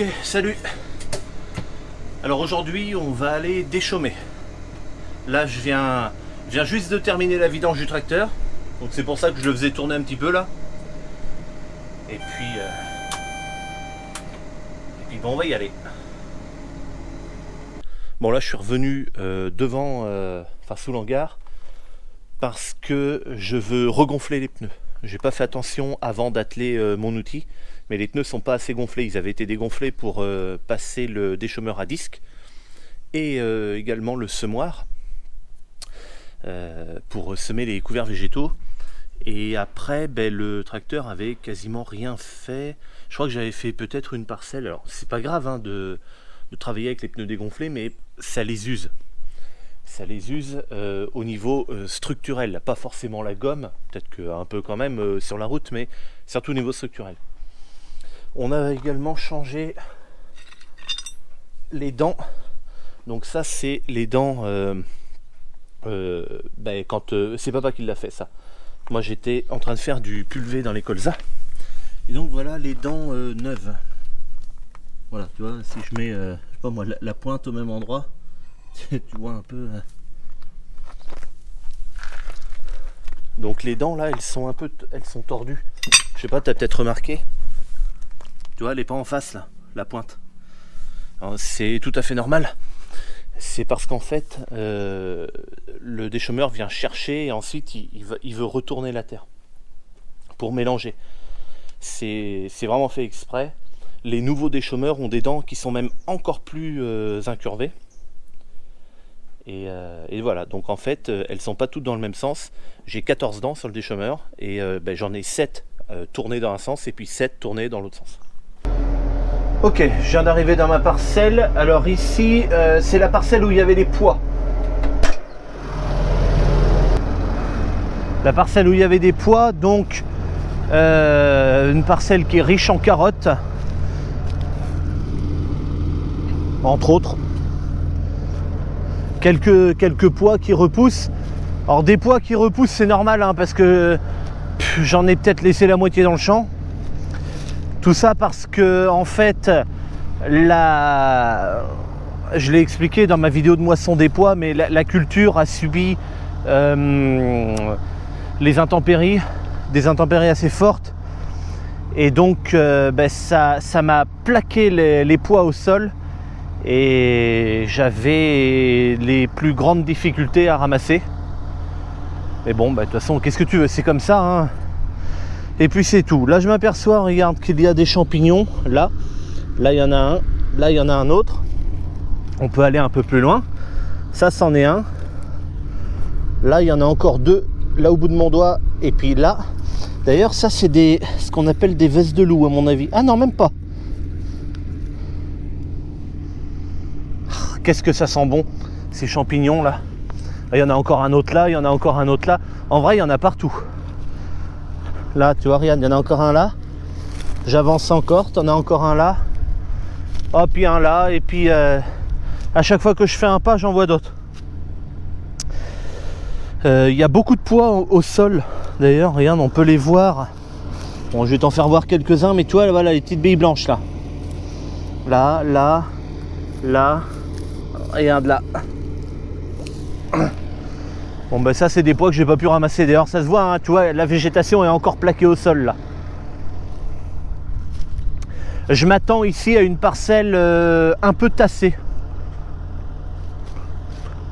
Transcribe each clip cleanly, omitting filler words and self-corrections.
Ok, salut. Alors aujourd'hui, on va aller déchaumer. Là, je viens juste de terminer la vidange du tracteur. Donc c'est pour ça que je le faisais tourner un petit peu là. Et puis bon, on va y aller. Bon là, je suis revenu devant, sous l'hangar, parce que je veux regonfler les pneus. J'ai pas fait attention avant d'atteler mon outil, mais les pneus sont pas assez gonflés. Ils avaient été dégonflés pour passer le déchaumeur à disque et également le semoir pour semer les couverts végétaux. Et après, le tracteur avait quasiment rien fait. Je crois que j'avais fait peut-être une parcelle. Alors c'est pas grave hein, de travailler avec les pneus dégonflés, mais ça les use. Ça les use au niveau structurel, pas forcément la gomme, peut-être qu'un peu quand même sur la route, mais surtout au niveau structurel. On a également changé les dents. Donc ça c'est les dents quand c'est papa qui l'a fait ça. Moi j'étais en train de faire du pulvé dans les colzas. Et donc voilà les dents neuves. Voilà, tu vois, si je mets je sais pas moi, la pointe au même endroit, tu vois un peu. Donc les dents là, elles sont tordues. Je sais pas, t'as peut-être remarqué. Tu vois, elle est pas en face là, la pointe. C'est tout à fait normal. C'est parce qu'en fait, le déchaumeur vient chercher et ensuite il veut retourner la terre pour mélanger. C'est vraiment fait exprès. Les nouveaux déchaumeurs ont des dents qui sont même encore plus incurvées. Et voilà, donc en fait, elles sont pas toutes dans le même sens. J'ai 14 dents sur le déchaumeur et j'en ai 7 tournées dans un sens et puis 7 tournées dans l'autre sens. Ok, je viens d'arriver dans ma parcelle. Alors ici, c'est la parcelle où il y avait les pois. La parcelle où il y avait des pois, donc une parcelle qui est riche en carottes. Entre autres. Quelques pois qui repoussent. Alors des pois qui repoussent, c'est normal, hein, parce que j'en ai peut-être laissé la moitié dans le champ. Tout ça parce que en fait, je l'ai expliqué dans ma vidéo de moisson des pois, mais la culture a subi les intempéries, des intempéries assez fortes. Et donc ça m'a plaqué les pois au sol. Et j'avais les plus grandes difficultés à ramasser. Mais bon, de toute façon, qu'est-ce que tu veux, c'est comme ça, hein. Et puis c'est tout. Là, je m'aperçois, regarde, qu'il y a des champignons. Là, il y en a un. Là, il y en a un autre. On peut aller un peu plus loin. Ça, c'en est un. Là, il y en a encore deux. Là, au bout de mon doigt. Et puis là. D'ailleurs, ça, c'est ce qu'on appelle des vesses de loup, à mon avis. Ah non, même pas. Qu'est-ce que ça sent bon, ces champignons là. Il y en a encore un autre là, il y en a encore un autre là. En vrai, il y en a partout. Là, tu vois, regarde, il y en a encore un là. J'avance encore, t'en as encore un là. Oh, puis un là, et puis à chaque fois que je fais un pas, j'en vois d'autres. Il y a beaucoup de pois au sol, d'ailleurs, regarde, on peut les voir. Bon, je vais t'en faire voir quelques-uns, mais tu vois, voilà, les petites billes blanches là. Là, là, là. Regarde là. Bon ça c'est des pois que j'ai pas pu ramasser. D'ailleurs ça se voit, hein, tu vois, la végétation est encore plaquée au sol là. Je m'attends ici à une parcelle un peu tassée.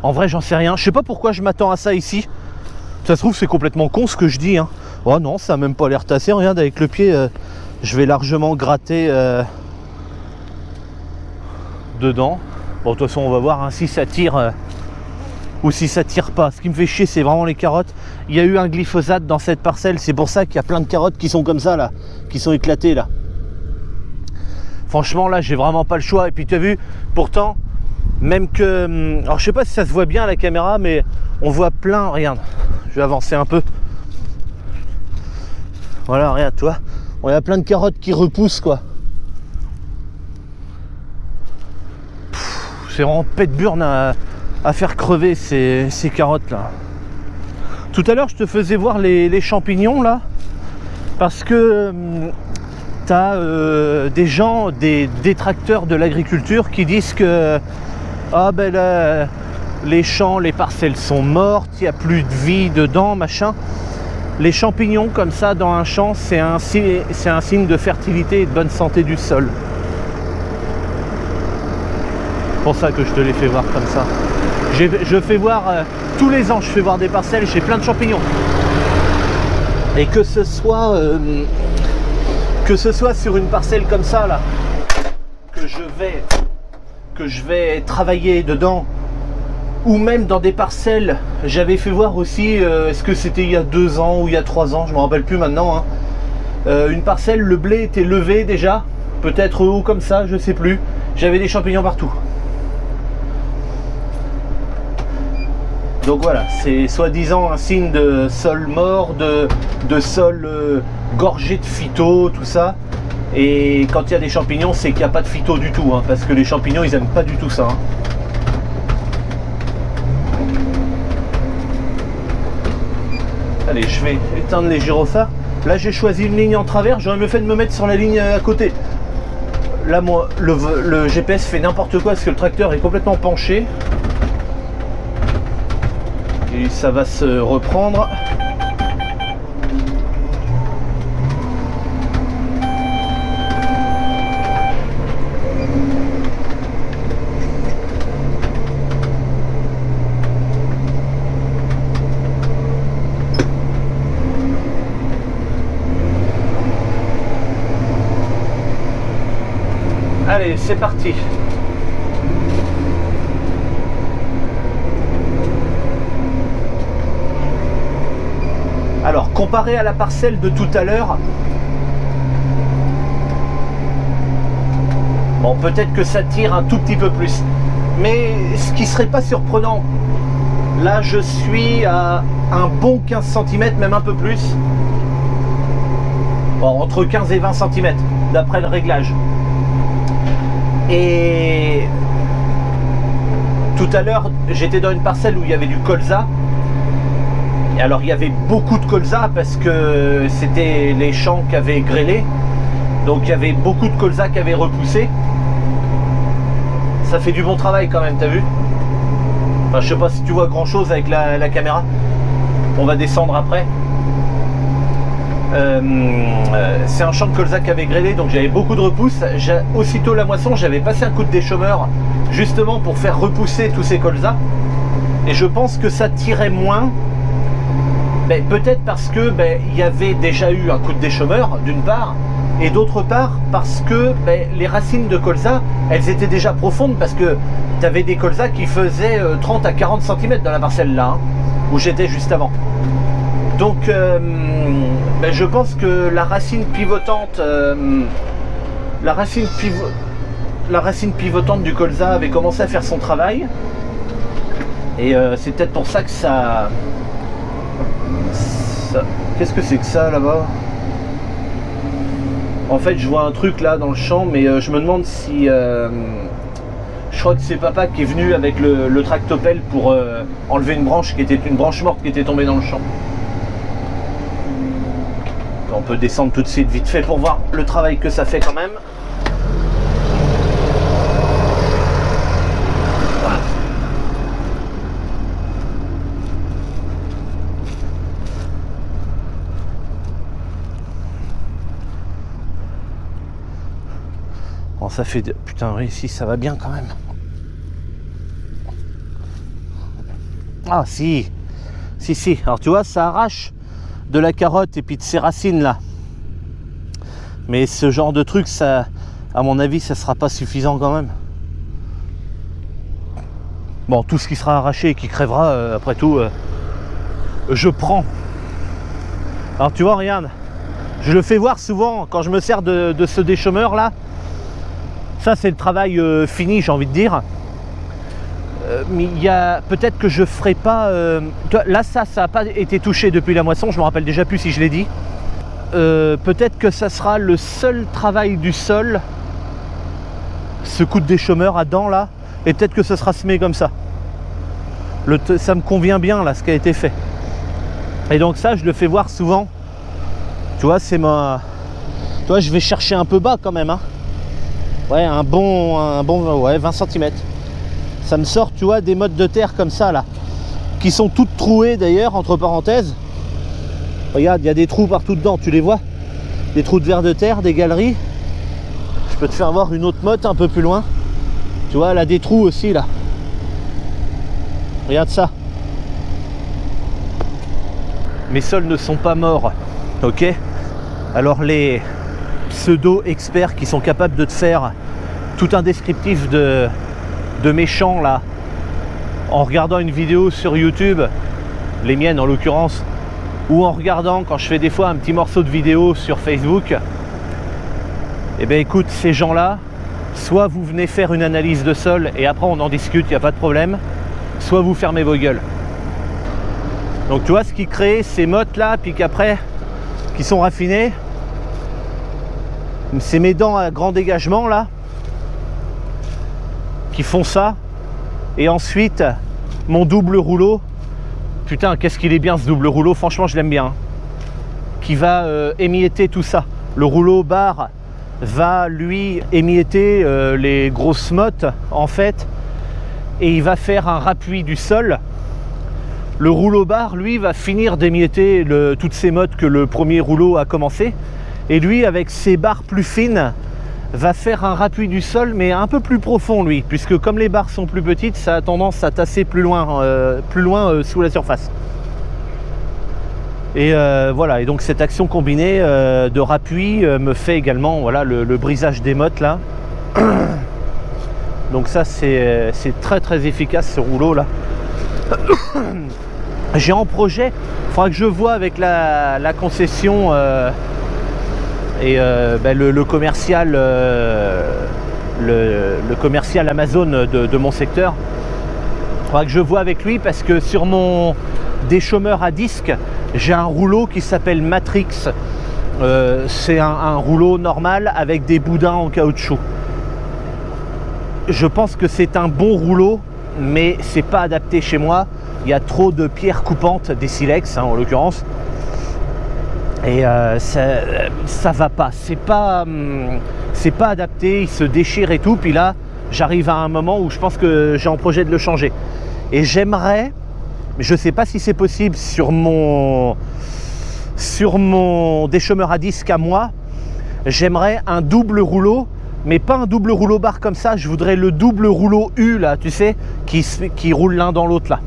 En vrai j'en sais rien. Je sais pas pourquoi je m'attends à ça ici. Ça se trouve c'est complètement con ce que je dis, hein. Oh non, ça a même pas l'air tassé. Regarde, avec le pied je vais largement gratter dedans. Bon, de toute façon, on va voir hein, si ça tire ou si ça tire pas. Ce qui me fait chier, c'est vraiment les carottes. Il y a eu un glyphosate dans cette parcelle. C'est pour ça qu'il y a plein de carottes qui sont comme ça, là, qui sont éclatées, là. Franchement, là, j'ai vraiment pas le choix. Et puis, tu as vu, pourtant, même que... Alors, je sais pas si ça se voit bien à la caméra, mais on voit plein... Regarde, je vais avancer un peu. Voilà, regarde, tu vois. Il y a plein de carottes qui repoussent, quoi. C'est vraiment pète burne à faire crever ces carottes là. Tout à l'heure je te faisais voir les champignons là, parce que t'as des gens, des détracteurs de l'agriculture qui disent que ah ben là, les champs, les parcelles sont mortes, il n'y a plus de vie dedans, machin. Les champignons comme ça dans un champ, c'est un signe de fertilité et de bonne santé du sol. C'est pour ça que je te les fais voir comme ça. Je fais voir, tous les ans je fais voir des parcelles, j'ai plein de champignons. Et que ce soit sur une parcelle comme ça là, que je vais travailler dedans, ou même dans des parcelles, j'avais fait voir aussi, est-ce que c'était il y a 2 ans ou il y a 3 ans, je ne me rappelle plus maintenant, hein. Une parcelle, le blé était levé déjà, peut-être haut comme ça, je sais plus, j'avais des champignons partout. Donc voilà, c'est soi-disant un signe de sol mort, de sol gorgé de phyto, tout ça. Et quand il y a des champignons, c'est qu'il n'y a pas de phyto du tout, hein, parce que les champignons, ils n'aiment pas du tout ça. Hein. Allez, je vais éteindre les gyrophares. Là, j'ai choisi une ligne en travers, j'aurais mieux fait de me mettre sur la ligne à côté. Là, moi, le GPS fait n'importe quoi parce que le tracteur est complètement penché. Et ça va se reprendre. Allez, c'est parti. Alors, comparé à la parcelle de tout à l'heure, bon, peut-être que ça tire un tout petit peu plus. Mais ce qui serait pas surprenant, là, je suis à un bon 15 cm, même un peu plus. Bon, entre 15 et 20 cm, d'après le réglage. Et tout à l'heure, j'étais dans une parcelle où il y avait du colza. Et alors, il y avait beaucoup de colza parce que c'était les champs qui avaient grêlé. Donc, il y avait beaucoup de colza qui avaient repoussé. Ça fait du bon travail quand même, t'as vu? Enfin, je sais pas si tu vois grand chose avec la caméra. On va descendre après. C'est un champ de colza qui avait grêlé, donc j'avais beaucoup de repousses. Aussitôt la moisson, j'avais passé un coup de déchômeur justement pour faire repousser tous ces colzas. Et je pense que ça tirait moins. Ben, peut-être parce que il y avait déjà eu un coup de déchômeur d'une part, et d'autre part parce que les racines de colza, elles étaient déjà profondes, parce que tu avais des colzas qui faisaient 30 à 40 cm dans la parcelle là, hein, où j'étais juste avant. Donc je pense que la racine pivotante la racine pivotante du colza avait commencé à faire son travail, et c'est peut-être pour ça que ça... Qu'est-ce que c'est que ça là-bas? En fait, je vois un truc là dans le champ, mais je me demande si... je crois que c'est papa qui est venu avec le tractopelle pour enlever une branche qui était une branche morte qui était tombée dans le champ. On peut descendre tout de suite vite fait pour voir le travail que ça fait quand même. Voilà. Bon, ça fait... Putain, oui, si, ça va bien quand même. Ah, si. Si. Alors, tu vois, ça arrache de la carotte et puis de ces racines là, mais ce genre de truc, ça, à mon avis, ça sera pas suffisant quand même. Bon, tout ce qui sera arraché et qui crèvera, après tout, je prends. Alors tu vois, regarde, je le fais voir souvent quand je me sers de ce déchômeur là. Ça, c'est le travail fini, j'ai envie de dire. Mais il y a peut-être que je ferai pas là, ça n'a pas été touché depuis la moisson, je me rappelle déjà plus si je l'ai dit. Peut-être que ça sera le seul travail du sol, ce coup de déchômeur à dents là, et peut-être que ça sera semé comme ça. Ça me convient bien là, ce qui a été fait. Et donc ça, je le fais voir souvent. Tu vois, c'est Toi, je vais chercher un peu bas quand même, hein. Ouais, un bon ouais, 20 cm. Ça me sort, tu vois, des mottes de terre comme ça, là. Qui sont toutes trouées, d'ailleurs, entre parenthèses. Regarde, il y a des trous partout dedans, tu les vois? Des trous de vers de terre, des galeries. Je peux te faire voir une autre motte un peu plus loin. Tu vois, elle a des trous aussi, là. Regarde ça. Mes sols ne sont pas morts, ok? Alors les pseudo-experts qui sont capables de te faire tout un descriptif de mes champs, là, en regardant une vidéo sur YouTube, les miennes en l'occurrence, ou en regardant quand je fais des fois un petit morceau de vidéo sur Facebook, eh bien écoute, ces gens-là, soit vous venez faire une analyse de sol et après on en discute, il n'y a pas de problème, soit vous fermez vos gueules. Donc tu vois ce qui crée ces mottes là, puis qu'après, qui sont raffinées, c'est mes dents à grand dégagement là, qui font ça, et ensuite mon double rouleau, putain qu'est-ce qu'il est bien ce double rouleau, franchement je l'aime bien, hein, qui va émietter tout ça. Le rouleau barre va lui émietter les grosses mottes en fait, et il va faire un rappui du sol. Le rouleau barre lui va finir d'émietter toutes ces mottes que le premier rouleau a commencé, et lui avec ses barres plus fines va faire un rappui du sol mais un peu plus profond lui, puisque comme les barres sont plus petites, ça a tendance à tasser plus loin sous la surface. Et voilà, et donc cette action combinée de rappui me fait également voilà, le brisage des mottes là. Donc ça c'est très très efficace ce rouleau là. J'ai en projet, il faudra que je vois avec la concession et ben le commercial le commercial Amazon de mon secteur. Il faudra que je vois avec lui parce que sur mon déchômeur à disque, j'ai un rouleau qui s'appelle Matrix. C'est un rouleau normal avec des boudins en caoutchouc. Je pense que c'est un bon rouleau, mais c'est pas adapté chez moi. Il y a trop de pierres coupantes, des silex hein, en l'occurrence, et ça va pas. C'est pas adapté, il se déchire et tout. Puis là, j'arrive à un moment où je pense que j'ai en projet de le changer. Et j'aimerais, mais je sais pas si c'est possible sur mon déchômeur à disque à moi, j'aimerais un double rouleau. Mais pas un double rouleau barre comme ça, je voudrais le double rouleau U là, tu sais, qui roule l'un dans l'autre là.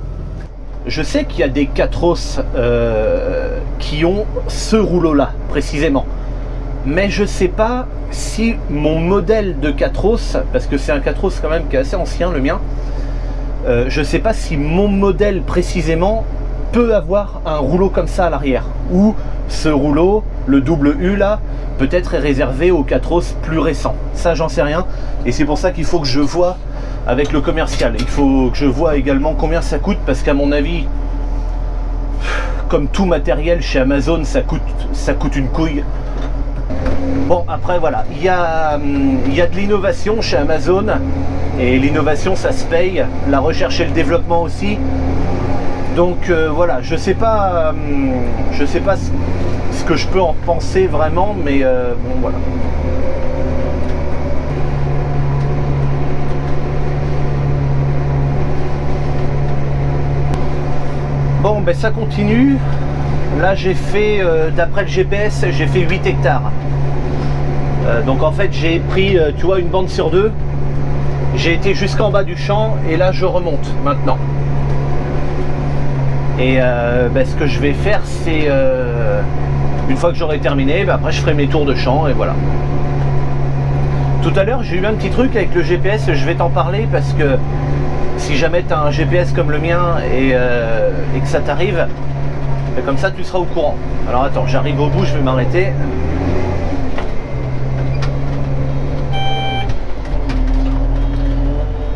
Je sais qu'il y a des Catros qui ont ce rouleau là, précisément. Mais je sais pas si mon modèle de Catros, parce que c'est un Catros quand même qui est assez ancien le mien, je sais pas si mon modèle précisément peut avoir un rouleau comme ça à l'arrière. Ou ce rouleau, le double U là, peut-être est réservé aux Catros plus récents. Ça j'en sais rien, et c'est pour ça qu'il faut que je vois avec le commercial. Il faut que je vois également combien ça coûte, parce qu'à mon avis, comme tout matériel chez Amazon, ça coûte une couille. Bon après voilà, il y a de l'innovation chez Amazon, et l'innovation ça se paye, la recherche et le développement aussi. Donc voilà, je sais pas ce que je peux en penser vraiment, mais bon voilà. Bon ben ça continue. Là j'ai fait, d'après le GPS, j'ai fait 8 hectares. Donc en fait j'ai pris, tu vois, une bande sur deux. J'ai été jusqu'en bas du champ et là je remonte maintenant. Et ben, ce que je vais faire, c'est une fois que j'aurai terminé, ben, après je ferai mes tours de champ et voilà. Tout à l'heure j'ai eu un petit truc avec le GPS, je vais t'en parler parce que si jamais tu as un GPS comme le mien et que ça t'arrive, ben, comme ça tu seras au courant. Alors attends, j'arrive au bout, je vais m'arrêter.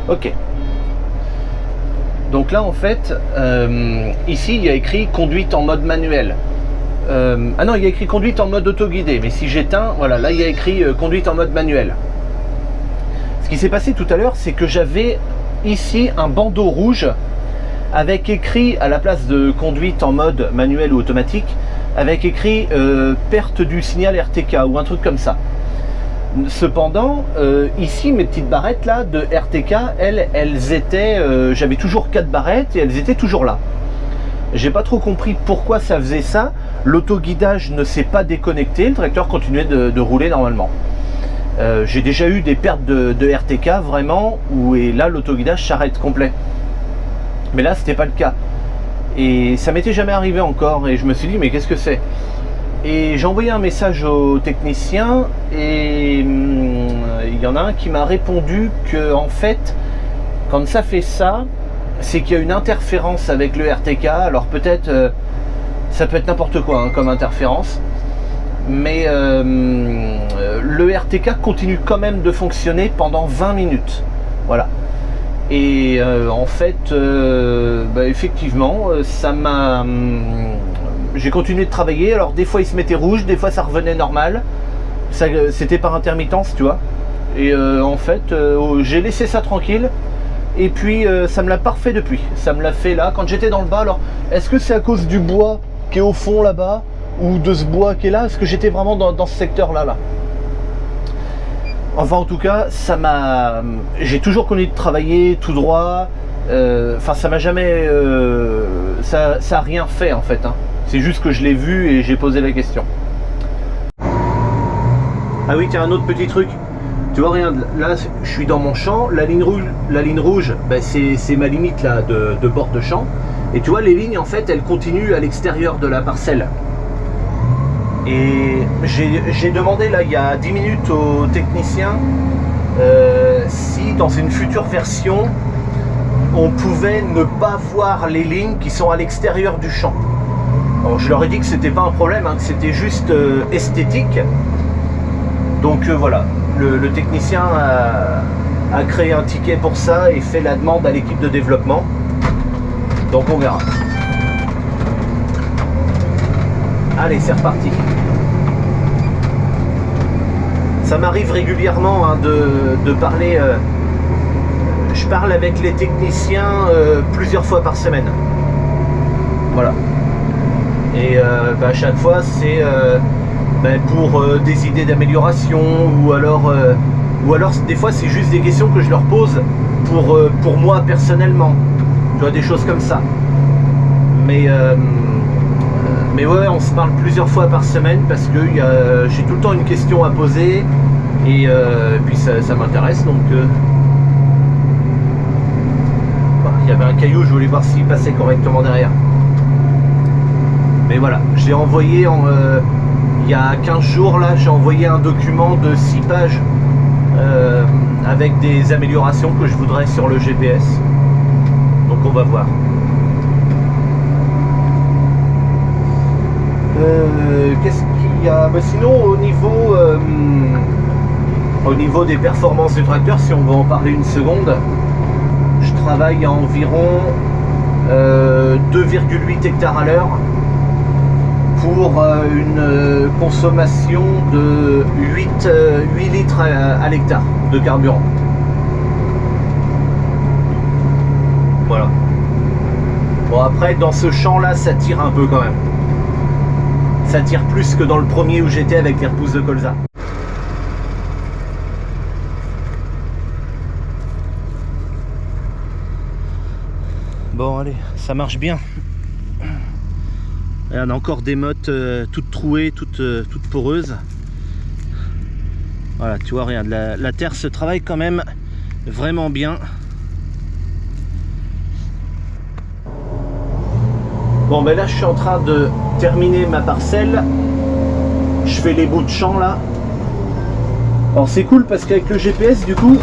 Ok. Donc là en fait, ici il y a écrit conduite en mode manuel. Ah non, il y a écrit conduite en mode autoguidé, mais si j'éteins, voilà, là il y a écrit conduite en mode manuel. Ce qui s'est passé tout à l'heure, c'est que j'avais ici un bandeau rouge avec écrit à la place de conduite en mode manuel ou automatique, avec écrit perte du signal RTK ou un truc comme ça. Cependant, ici, mes petites barrettes là de RTK, elles étaient, j'avais toujours 4 barrettes et elles étaient toujours là. J'ai pas trop compris pourquoi ça faisait ça. L'autoguidage ne s'est pas déconnecté, le tracteur continuait de rouler normalement. J'ai déjà eu des pertes de RTK vraiment et là l'autoguidage s'arrête complet. Mais là c'était pas le cas. Et ça m'était jamais arrivé encore et je me suis dit mais qu'est-ce que c'est? Et j'ai envoyé un message au technicien et il y en a un qui m'a répondu que en fait quand ça fait ça, c'est qu'il y a une interférence avec le RTK. Alors peut-être ça peut être n'importe quoi hein, comme interférence, mais le RTK continue quand même de fonctionner pendant 20 minutes. Voilà. Et en fait, effectivement, ça m'a... j'ai continué de travailler. Alors des fois il se mettait rouge, des fois ça revenait normal. C'était par intermittence, tu vois. Et en fait, j'ai laissé ça tranquille. Et puis ça me l'a pas refait depuis. Ça me l'a fait là, quand j'étais dans le bas. Alors, est-ce que c'est à cause du bois qui est au fond là-bas ou de ce bois qui est là? Est-ce que j'étais vraiment dans ce secteur-là là? Enfin, en tout cas, ça m'a... j'ai toujours continué de travailler tout droit. Enfin, ça m'a jamais... ça a rien fait en fait. Hein. C'est juste que je l'ai vu et j'ai posé la question. Ah oui, tiens, un autre petit truc. Tu vois, regarde, là, je suis dans mon champ. La ligne rouge, ben, c'est ma limite là de bord de champ. Et tu vois, les lignes, en fait, elles continuent à l'extérieur de la parcelle. Et j'ai demandé, là, il y a 10 minutes au technicien si, dans une future version, on pouvait ne pas voir les lignes qui sont à l'extérieur du champ. Alors, je leur ai dit que c'était pas un problème, hein, que c'était juste esthétique. Donc voilà, le technicien a créé un ticket pour ça et fait la demande à l'équipe de développement. Donc on verra. Allez, c'est reparti. Ça m'arrive régulièrement hein, de parler. Je parle avec les techniciens plusieurs fois par semaine. Voilà. Et à chaque fois, c'est pour des idées d'amélioration ou alors des fois, c'est juste des questions que je leur pose pour moi personnellement. Tu vois, des choses comme ça. Mais ouais, on se parle plusieurs fois par semaine parce que j'ai tout le temps une question à poser et puis ça m'intéresse. Donc, il y avait un caillou, je voulais voir s'il passait correctement derrière. Mais voilà, j'ai envoyé il y a 15 jours là, j'ai envoyé un document de 6 pages avec des améliorations que je voudrais sur le GPS. Donc on va voir. Qu'est-ce qu'il y a? Sinon au niveau des performances du tracteur, si on va en parler une seconde, je travaille à environ 2,8 hectares à l'heure pour une consommation de 8 litres à l'hectare de carburant. Voilà. Bon, après dans ce champ là ça tire un peu quand même. Ça tire plus que dans le premier où j'étais avec les repousses de colza. Bon allez, ça marche bien. Et on a encore des mottes toutes trouées, toutes poreuses. Voilà, tu vois, regarde, la terre se travaille quand même vraiment bien. Bon, ben là, je suis en train de terminer ma parcelle. Je fais les bouts de champ là. Alors c'est cool parce qu'avec le GPS, du coup,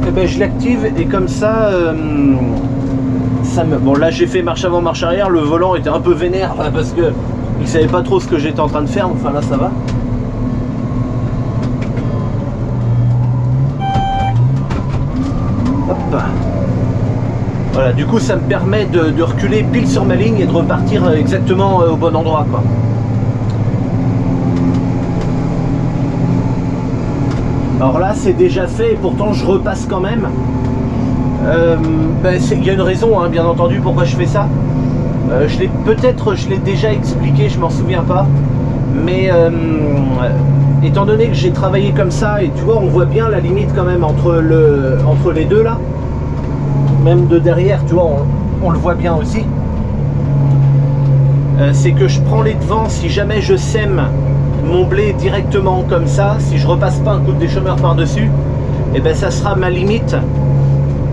eh ben, je l'active et comme ça, bon là j'ai fait marche avant, marche arrière. Le volant était un peu vénère là, parce que il savait pas trop ce que j'étais en train de faire. Enfin là ça va. Hop. Voilà, du coup ça me permet de reculer pile sur ma ligne et de repartir exactement au bon endroit quoi. Alors là c'est déjà fait et pourtant je repasse quand même. Il y a une raison hein, bien entendu pourquoi je fais ça. Peut-être je l'ai déjà expliqué, je m'en souviens pas. Mais étant donné que j'ai travaillé comme ça, et tu vois, on voit bien la limite quand même entre les deux là. Même de derrière, tu vois, on le voit bien aussi. C'est que je prends les devants si jamais je sème mon blé directement comme ça, si je repasse pas un coup de déchômeur par-dessus, et ben ça sera ma limite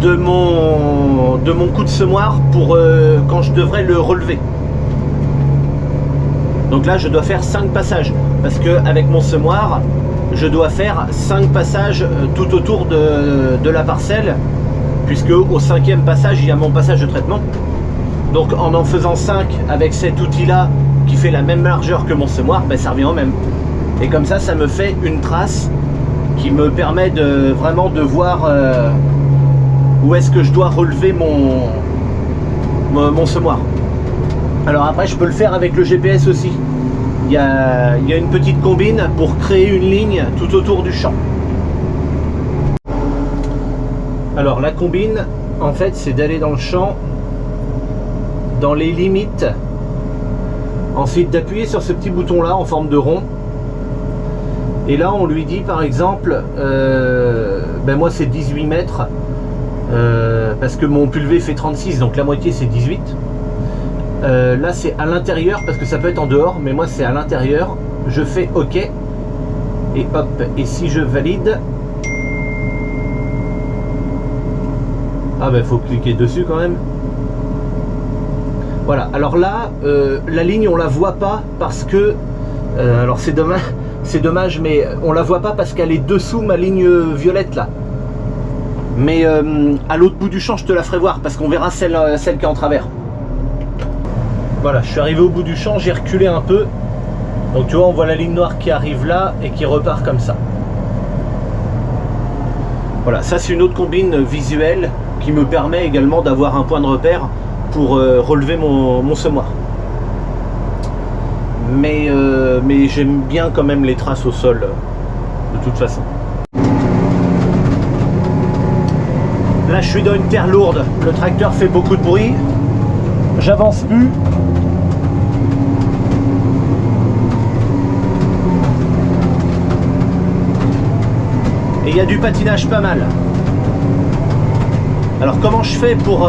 de mon coup de semoir pour quand je devrais le relever. Donc là je dois faire 5 passages parce que avec mon semoir je dois faire 5 passages tout autour de la parcelle, puisque au 5e passage il y a mon passage de traitement. Donc en faisant 5 avec cet outil là qui fait la même largeur que mon semoir, ben ça revient au même. Et comme ça me fait une trace qui me permet de vraiment de voir où est-ce que je dois relever mon semoir. Alors après je peux le faire avec le GPS aussi. Il y a une petite combine pour créer une ligne tout autour du champ. Alors la combine en fait c'est d'aller dans le champ, dans les limites, ensuite d'appuyer sur ce petit bouton là en forme de rond, et là on lui dit par exemple ben moi c'est 18 mètres parce que mon pulvé fait 36, donc la moitié c'est 18. Là c'est à l'intérieur parce que ça peut être en dehors, mais moi c'est à l'intérieur. Je fais OK et hop, et si je valide, ah ben faut cliquer dessus quand même. Voilà, alors là la ligne on la voit pas parce que alors c'est dommage mais on la voit pas parce qu'elle est dessous ma ligne violette là. Mais à l'autre bout du champ je te la ferai voir parce qu'on verra celle qui est en travers. Voilà, je suis arrivé au bout du champ, j'ai reculé un peu. Donc tu vois, on voit la ligne noire qui arrive là et qui repart comme ça. Voilà, ça c'est une autre combine visuelle qui me permet également d'avoir un point de repère pour relever mon semoir. Mais j'aime bien quand même les traces au sol, de toute façon. Là je suis dans une terre lourde, le tracteur fait beaucoup de bruit. J'avance plus. Et il y a du patinage pas mal. Alors comment je fais pour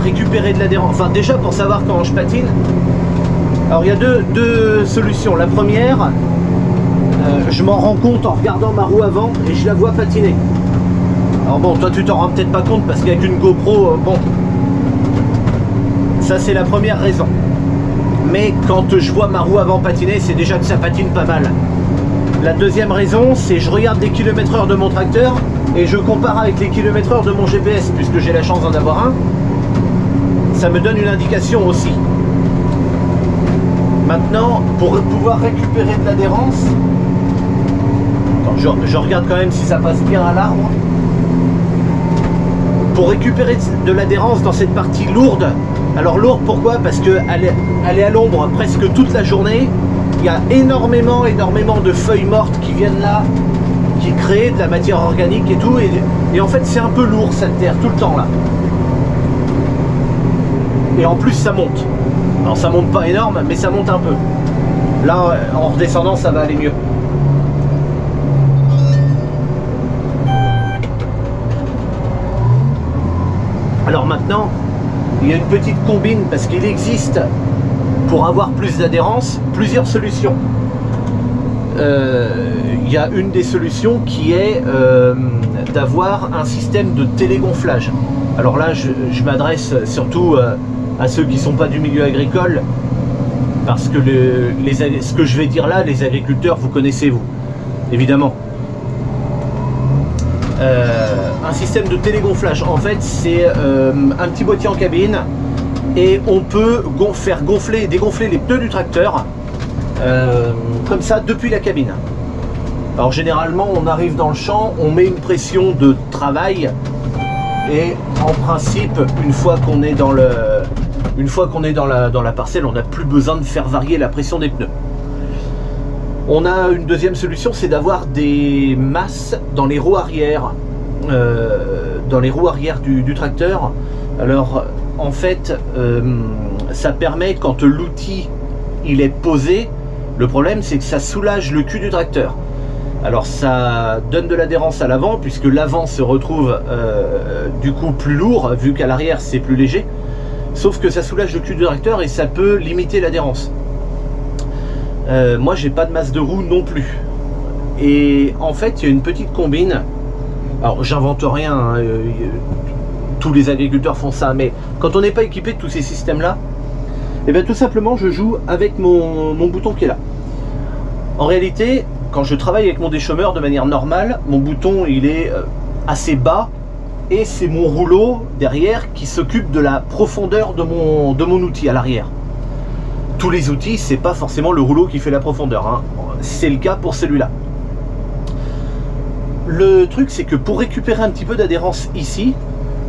récupérer de l'adhérence? Enfin déjà pour savoir comment je patine. Alors il y a deux solutions. La première, je m'en rends compte en regardant ma roue avant et je la vois patiner. Alors bon, toi tu t'en rends peut-être pas compte parce qu'avec une GoPro, bon, ça c'est la première raison. Mais quand je vois ma roue avant patiner, c'est déjà que ça patine pas mal. La deuxième raison, c'est je regarde les km/h de mon tracteur et je compare avec les km/h de mon GPS, puisque j'ai la chance d'en avoir un. Ça me donne une indication aussi. Maintenant, pour pouvoir récupérer de l'adhérence, je regarde quand même si ça passe bien à l'arbre. Pour récupérer de l'adhérence dans cette partie lourde, alors lourde pourquoi? Parce qu'elle est à l'ombre presque toute la journée. Il y a énormément de feuilles mortes qui viennent là, qui créent de la matière organique et tout. Et en fait, c'est un peu lourd cette terre tout le temps là. Et en plus, ça monte. Alors, ça monte pas énorme, mais ça monte un peu. Là, en redescendant, ça va aller mieux. Alors maintenant, il y a une petite combine parce qu'il existe, pour avoir plus d'adhérence, plusieurs solutions. Il y a une des solutions qui est d'avoir un système de télégonflage. Alors là, je m'adresse surtout à ceux qui ne sont pas du milieu agricole, parce que ce que je vais dire là, les agriculteurs, vous connaissez vous, évidemment. Un système de télégonflage, en fait, c'est un petit boîtier en cabine. Et on peut faire gonfler et dégonfler les pneus du tracteur comme ça depuis la cabine. Alors généralement on arrive dans le champ, on met une pression de travail et en principe une fois qu'on est dans la parcelle, on n'a plus besoin de faire varier la pression des pneus. On a une deuxième solution, c'est d'avoir des masses dans les roues arrière, du tracteur. Alors en fait, ça permet, quand l'outil il est posé, le problème c'est que ça soulage le cul du tracteur. Alors ça donne de l'adhérence à l'avant, puisque l'avant se retrouve du coup plus lourd, vu qu'à l'arrière c'est plus léger. Sauf que ça soulage le cul du tracteur et ça peut limiter l'adhérence. Moi j'ai pas de masse de roue non plus. Et en fait il y a une petite combine. Alors j'invente rien, hein, tous les agriculteurs font ça, mais quand on n'est pas équipé de tous ces systèmes là, et bien tout simplement je joue avec mon bouton qui est là. En réalité, quand je travaille avec mon déchômeur de manière normale, mon bouton il est assez bas, et c'est mon rouleau derrière qui s'occupe de la profondeur de mon outil à l'arrière. Tous les outils, c'est pas forcément le rouleau qui fait la profondeur, hein. C'est le cas pour celui-là. Le truc c'est que pour récupérer un petit peu d'adhérence ici,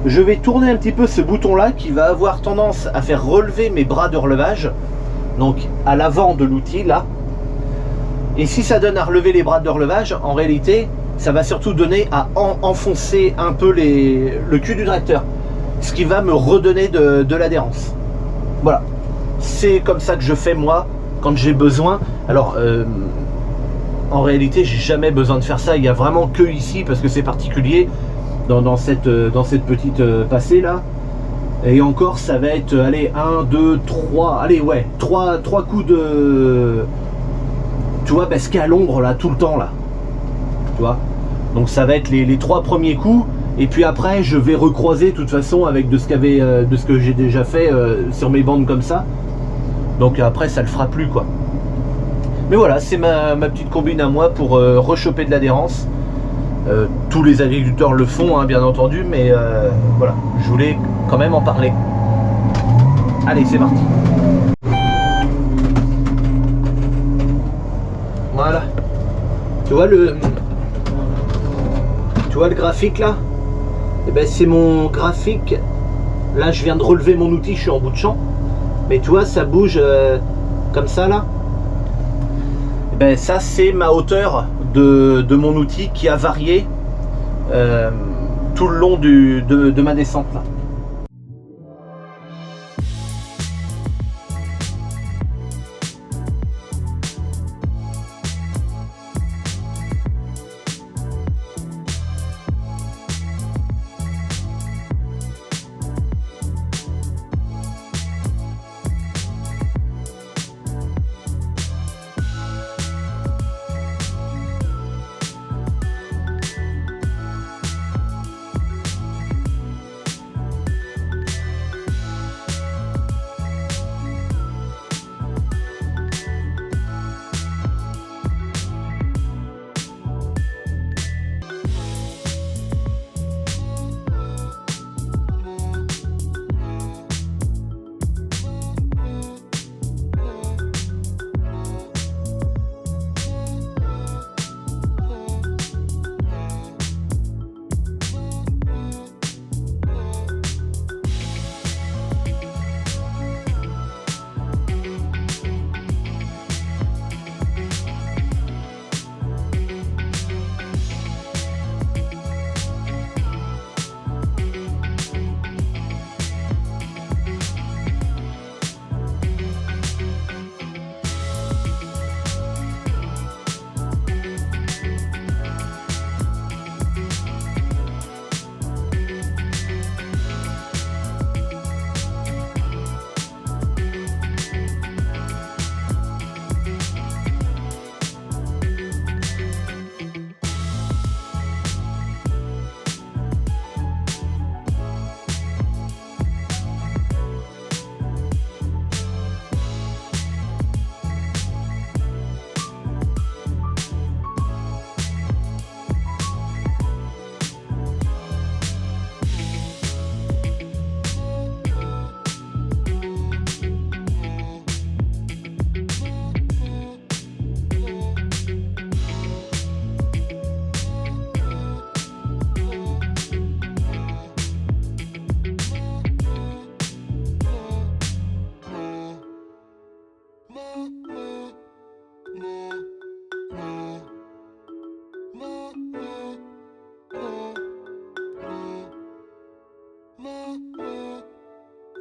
je vais tourner un petit peu ce bouton là qui va avoir tendance à faire relever mes bras de relevage, donc à l'avant de l'outil là. Et si ça donne à relever les bras de relevage, en réalité ça va surtout donner à enfoncer un peu le cul du tracteur, ce qui va me redonner de l'adhérence. Voilà, c'est comme ça que je fais moi quand j'ai besoin. Alors en réalité j'ai jamais besoin de faire ça, il y a vraiment que ici parce que c'est particulier dans cette petite passée là. Et encore ça va être, allez, 1, 2, 3, allez ouais, 3 coups de, tu vois, parce qu'à l'ombre là tout le temps là, tu vois. Donc ça va être les 3 premiers coups, et puis après je vais recroiser de toute façon avec de ce que j'ai déjà fait sur mes bandes comme ça. Donc après ça le fera plus quoi. Mais voilà, c'est ma petite combine à moi pour rechoper de l'adhérence. Tous les agriculteurs le font hein, bien entendu, mais voilà, je voulais quand même en parler. Allez, c'est parti. Voilà. Tu vois le graphique là, et ben c'est mon graphique. Là je viens de relever mon outil, je suis en bout de champ, mais tu vois ça bouge comme ça là. Et ben ça c'est ma hauteur de mon outil qui a varié tout le long de ma descente là.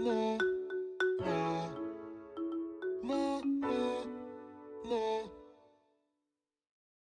No.